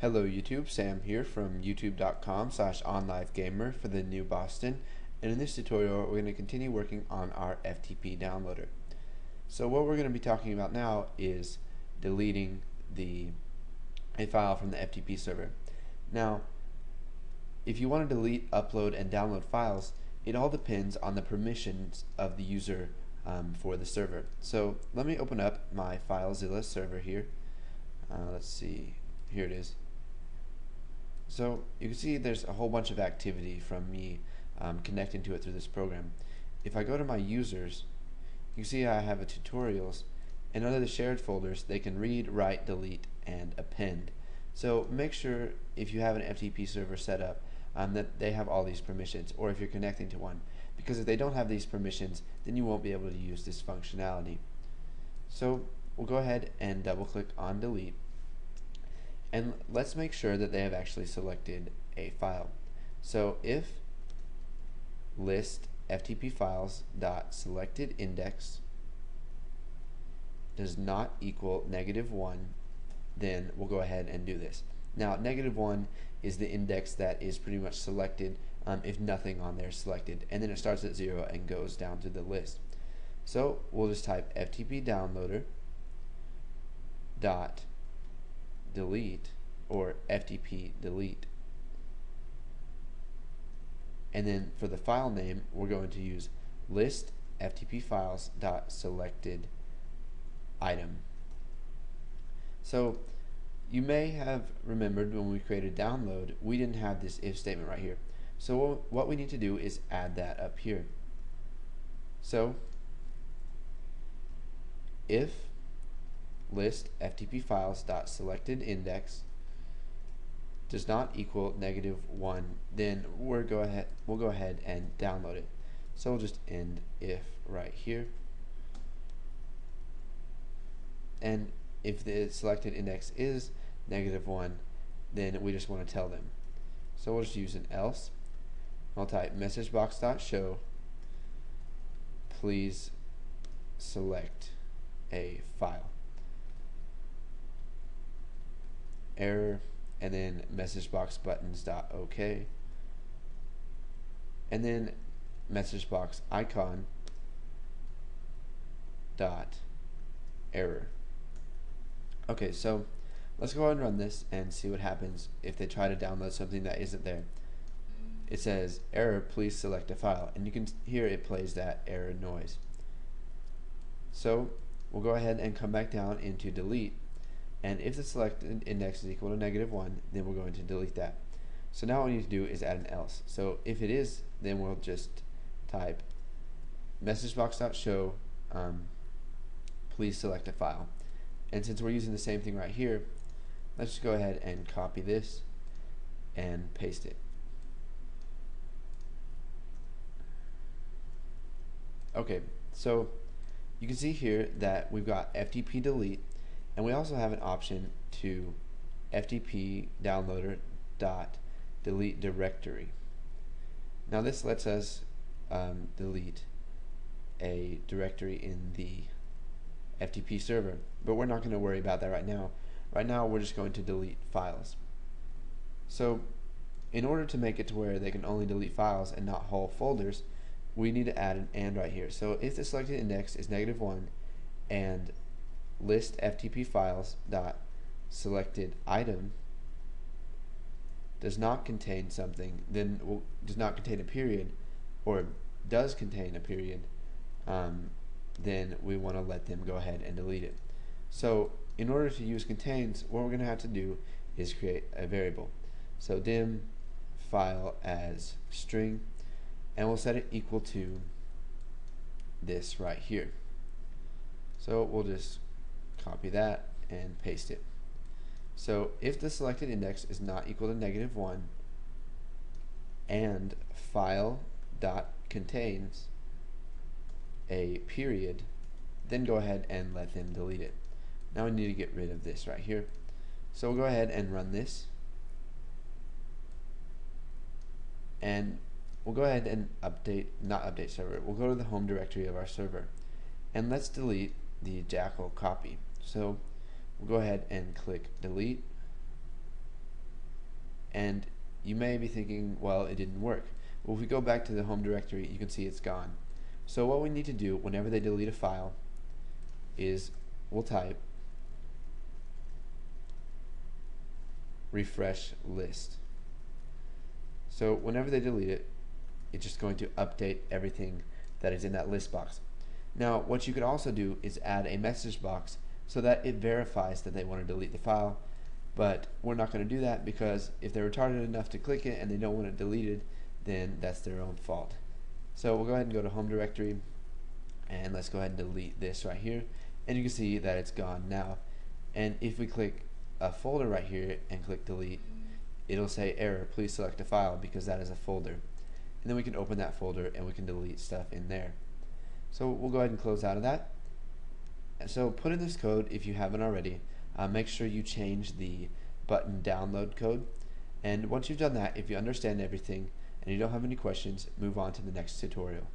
Hello YouTube, Sam here from youtube.com/onlivegamer for the new Boston, and in this tutorial we're going to continue working on our FTP downloader. So what we're going to be talking about now is deleting a file from the FTP server. Now if you want to delete, upload, and download files, it all depends on the permissions of the user for the server. So let me open up my FileZilla server here. Let's see, here it is. So you can see there's a whole bunch of activity from me connecting to it through this program. If I go to my users, you can see I have a tutorials, and under the shared folders they can read, write, delete, and append. So make sure if you have an FTP server set up that they have all these permissions, or if you're connecting to one, because if they don't have these permissions then you won't be able to use this functionality. So we'll go ahead and double click on delete, and let's make sure that they have actually selected a file. So if list FTP files dot selected index does not equal -1, then we'll go ahead and do this. Now -1 is the index that is pretty much selected if nothing on there is selected, and then it starts at 0 and goes down to the list. So we'll just type FTP downloader dot delete, or FTP delete, and then for the file name we're going to use list FTP files dot selected item. So you may have remembered when we created download we didn't have this if statement right here, so what we need to do is add that up here. So if list FTP files dot selected index does not equal -1, then we'll go ahead and download it. So we'll just end if right here, and if the selected index is -1, then we just want to tell them. So we'll just use an else. I'll type messagebox.show please select a file, error, and then messagebox buttons.ok, and then messagebox icon dot error. Okay, so let's go ahead and run this and see what happens if they try to download something that isn't there. It says error, please select a file, and you can hear it plays that error noise. So we'll go ahead and come back down into delete, and if the selected index is equal to -1, then we're going to delete that. So now what we need to do is add an else. So if it is, then we'll just type messagebox.show please select a file, and since we're using the same thing right here, let's just go ahead and copy this and paste it. Okay, so you can see here that we've got FTP delete, and we also have an option to FTP downloader dot delete directory. Now this lets us delete a directory in the FTP server, but we're not going to worry about that right now. Right now we're just going to delete files. So in order to make it to where they can only delete files and not whole folders, we need to add an and right here. So if the selected index is -1 and list FTP files dot selected item does not contain something, then does not contain a period, or does contain a period, then we want to let them go ahead and delete it. So in order to use contains, what we're going to have to do is create a variable. So dim file as string, and we'll set it equal to this right here. So we'll just copy that and paste it. So if the selected index is not equal to -1 and file dot contains a period, then go ahead and let them delete it. Now we need to get rid of this right here. So we'll go ahead and run this, and we'll go ahead and not update server, we'll go to the home directory of our server, and let's delete the Jackal copy. So we'll go ahead and click delete, And you may be thinking, well, it didn't work. Well, if we go back to the home directory, you can see it's gone. So what we need to do whenever they delete a file is we'll type refresh list. So whenever they delete it, it's just going to update everything that is in that list box. Now, what you could also do is add a message box so that it verifies that they want to delete the file, but we're not going to do that because if they're retarded enough to click it and they don't want it deleted, then that's their own fault. So we'll go ahead and go to home directory, and let's go ahead and delete this right here, and you can see that it's gone now. And if we click a folder right here and click delete, it'll say error, please select a file, because that is a folder. And then we can open that folder and we can delete stuff in there. So we'll go ahead and close out of that. So put in this code if you haven't already. Make sure you change the button download code, and once you've done that, if you understand everything and you don't have any questions, move on to the next tutorial.